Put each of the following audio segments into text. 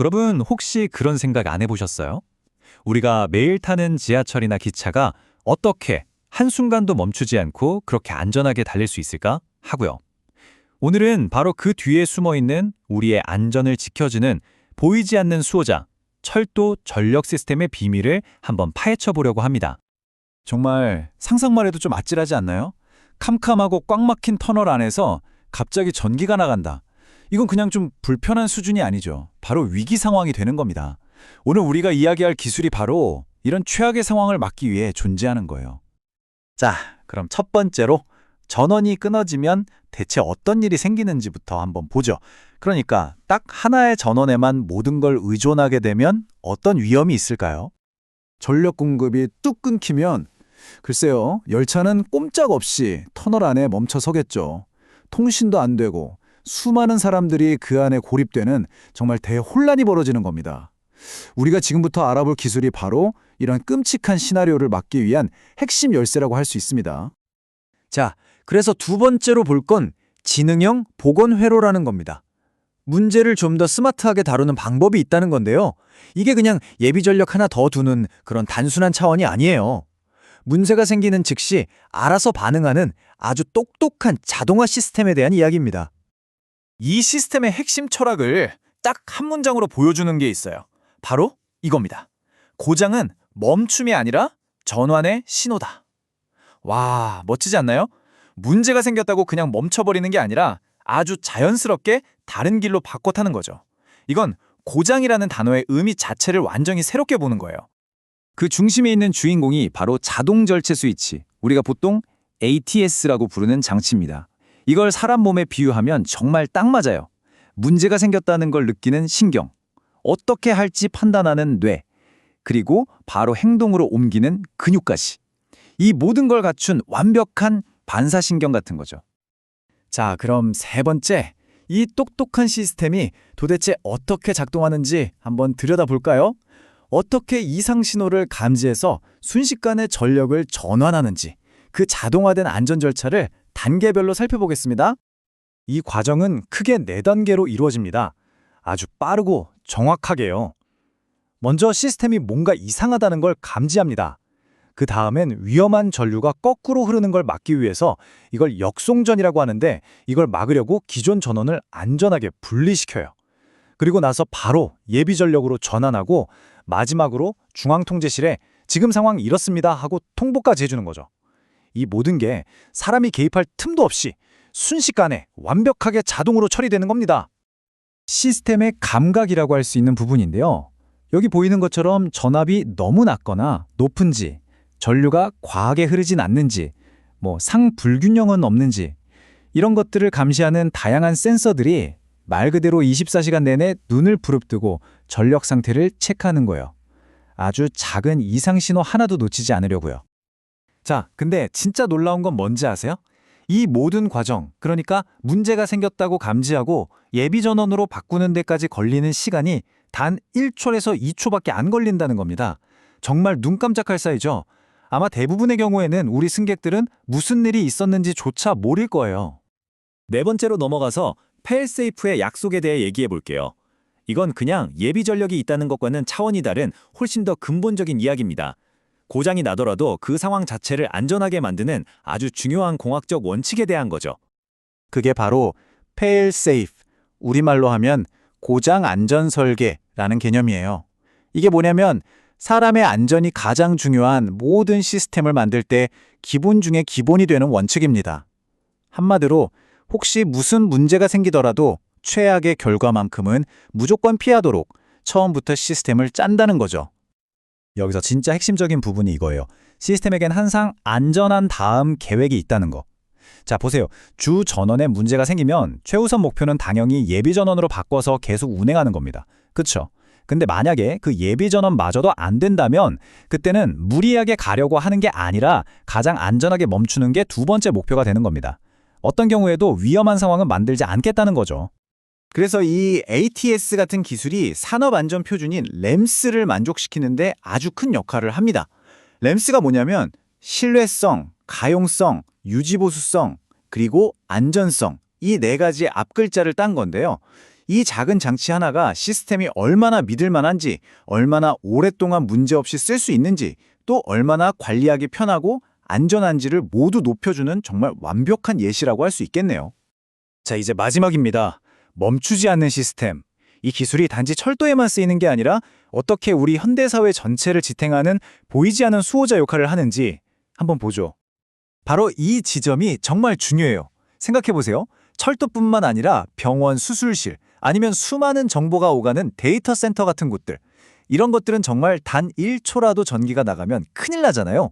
여러분 혹시 그런 생각 안 해보셨어요? 우리가 매일 타는 지하철이나 기차가 어떻게 한순간도 멈추지 않고 그렇게 안전하게 달릴 수 있을까 하고요. 오늘은 바로 그 뒤에 숨어 있는 우리의 안전을 지켜주는 보이지 않는 수호자, 철도 전력 시스템의 비밀을 한번 파헤쳐 보려고 합니다. 정말 상상만 해도 좀 아찔하지 않나요? 캄캄하고 꽉 막힌 터널 안에서 갑자기 전기가 나간다. 이건 그냥 좀 불편한 수준이 아니죠. 바로 위기 상황이 되는 겁니다. 오늘 우리가 이야기할 기술이 바로 이런 최악의 상황을 막기 위해 존재하는 거예요. 자, 그럼 첫 번째로 전원이 끊어지면 대체 어떤 일이 생기는지부터 한번 보죠. 그러니까 딱 하나의 전원에만 모든 걸 의존하게 되면 어떤 위험이 있을까요? 전력 공급이 뚝 끊기면 글쎄요, 열차는 꼼짝없이 터널 안에 멈춰 서겠죠. 통신도 안 되고 수많은 사람들이 그 안에 고립되는 정말 대혼란이 벌어지는 겁니다. 우리가 지금부터 알아볼 기술이 바로 이런 끔찍한 시나리오를 막기 위한 핵심 열쇠라고 할 수 있습니다. 자, 그래서 두 번째로 볼 건 지능형 복원 회로라는 겁니다. 문제를 좀 더 스마트하게 다루는 방법이 있다는 건데요. 이게 그냥 예비 전력 하나 더 두는 그런 단순한 차원이 아니에요. 문제가 생기는 즉시 알아서 반응하는 아주 똑똑한 자동화 시스템에 대한 이야기입니다. 이 시스템의 핵심 철학을 딱 한 문장으로 보여주는 게 있어요. 바로 이겁니다. 고장은 멈춤이 아니라 전환의 신호다. 와, 멋지지 않나요? 문제가 생겼다고 그냥 멈춰버리는 게 아니라 아주 자연스럽게 다른 길로 바꿔 타는 거죠. 이건 고장이라는 단어의 의미 자체를 완전히 새롭게 보는 거예요. 그 중심에 있는 주인공이 바로 자동 절제 스위치, 우리가 보통 ATS라고 부르는 장치입니다. 이걸 사람 몸에 비유하면 정말 딱 맞아요. 문제가 생겼다는 걸 느끼는 신경, 어떻게 할지 판단하는 뇌, 그리고 바로 행동으로 옮기는 근육까지. 이 모든 걸 갖춘 완벽한 반사신경 같은 거죠. 자, 그럼 세 번째, 이 똑똑한 시스템이 도대체 어떻게 작동하는지 한번 들여다볼까요? 어떻게 이상 신호를 감지해서 순식간에 전력을 전환하는지, 그 자동화된 안전 절차를 단계별로 살펴보겠습니다. 이 과정은 크게 4단계로 이루어집니다. 아주 빠르고 정확하게요. 먼저 시스템이 뭔가 이상하다는 걸 감지합니다. 그 다음엔 위험한 전류가 거꾸로 흐르는 걸 막기 위해서 이걸 역송전이라고 하는데, 이걸 막으려고 기존 전원을 안전하게 분리시켜요. 그리고 나서 바로 예비 전력으로 전환하고 마지막으로 중앙통제실에 지금 상황 이렇습니다 하고 통보까지 해주는 거죠. 이 모든 게 사람이 개입할 틈도 없이 순식간에 완벽하게 자동으로 처리되는 겁니다. 시스템의 감각이라고 할 수 있는 부분인데요. 여기 보이는 것처럼 전압이 너무 낮거나 높은지, 전류가 과하게 흐르진 않는지, 상불균형은 없는지, 이런 것들을 감시하는 다양한 센서들이 말 그대로 24시간 내내 눈을 부릅뜨고 전력 상태를 체크하는 거예요. 아주 작은 이상 신호 하나도 놓치지 않으려고요. 자, 근데 진짜 놀라운 건 뭔지 아세요? 이 모든 과정, 그러니까 문제가 생겼다고 감지하고 예비 전원으로 바꾸는 데까지 걸리는 시간이 단 1초에서 2초밖에 안 걸린다는 겁니다. 정말 눈 깜짝할 사이죠. 아마 대부분의 경우에는 우리 승객들은 무슨 일이 있었는지조차 모를 거예요. 네 번째로 넘어가서 페일세이프의 약속에 대해 얘기해 볼게요. 이건 그냥 예비 전력이 있다는 것과는 차원이 다른 훨씬 더 근본적인 이야기입니다. 고장이 나더라도 그 상황 자체를 안전하게 만드는 아주 중요한 공학적 원칙에 대한 거죠. 그게 바로 fail-safe, 우리말로 하면 고장 안전 설계라는 개념이에요. 이게 뭐냐면 사람의 안전이 가장 중요한 모든 시스템을 만들 때 기본 중에 기본이 되는 원칙입니다. 한마디로 혹시 무슨 문제가 생기더라도 최악의 결과만큼은 무조건 피하도록 처음부터 시스템을 짠다는 거죠. 여기서 진짜 핵심적인 부분이 이거예요. 시스템에겐 항상 안전한 다음 계획이 있다는 거. 자, 보세요. 주 전원에 문제가 생기면 최우선 목표는 당연히 예비 전원으로 바꿔서 계속 운행하는 겁니다. 그쵸? 근데 만약에 그 예비 전원마저도 안 된다면 그때는 무리하게 가려고 하는 게 아니라 가장 안전하게 멈추는 게 두 번째 목표가 되는 겁니다. 어떤 경우에도 위험한 상황은 만들지 않겠다는 거죠. 그래서 이 ATS 같은 기술이 산업안전표준인 램스를 만족시키는데 아주 큰 역할을 합니다. 램스가 뭐냐면 신뢰성, 가용성, 유지보수성, 그리고 안전성, 이 4가지 앞글자를 딴 건데요. 이 작은 장치 하나가 시스템이 얼마나 믿을 만한지, 얼마나 오랫동안 문제없이 쓸 수 있는지, 또 얼마나 관리하기 편하고 안전한지를 모두 높여주는 정말 완벽한 예시라고 할 수 있겠네요. 자, 이제 마지막입니다. 멈추지 않는 시스템. 이 기술이 단지 철도에만 쓰이는 게 아니라 어떻게 우리 현대사회 전체를 지탱하는 보이지 않는 수호자 역할을 하는지 한번 보죠. 바로 이 지점이 정말 중요해요. 생각해보세요. 철도뿐만 아니라 병원, 수술실, 아니면 수많은 정보가 오가는 데이터 센터 같은 곳들. 이런 것들은 정말 단 1초라도 전기가 나가면 큰일 나잖아요.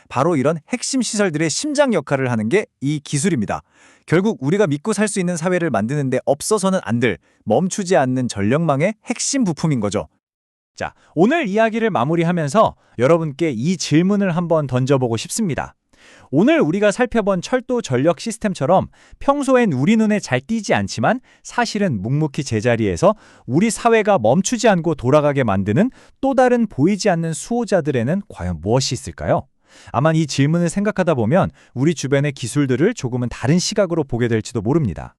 바로 이런 핵심 시설들의 심장 역할을 하는 게 이 기술입니다. 결국 우리가 믿고 살 수 있는 사회를 만드는 데 없어서는 안 될 멈추지 않는 전력망의 핵심 부품인 거죠. 자, 오늘 이야기를 마무리하면서 여러분께 이 질문을 한번 던져보고 싶습니다. 오늘 우리가 살펴본 철도 전력 시스템처럼 평소엔 우리 눈에 잘 띄지 않지만 사실은 묵묵히 제자리에서 우리 사회가 멈추지 않고 돌아가게 만드는 또 다른 보이지 않는 수호자들에는 과연 무엇이 있을까요? 아마 이 질문을 생각하다 보면 우리 주변의 기술들을 조금은 다른 시각으로 보게 될지도 모릅니다.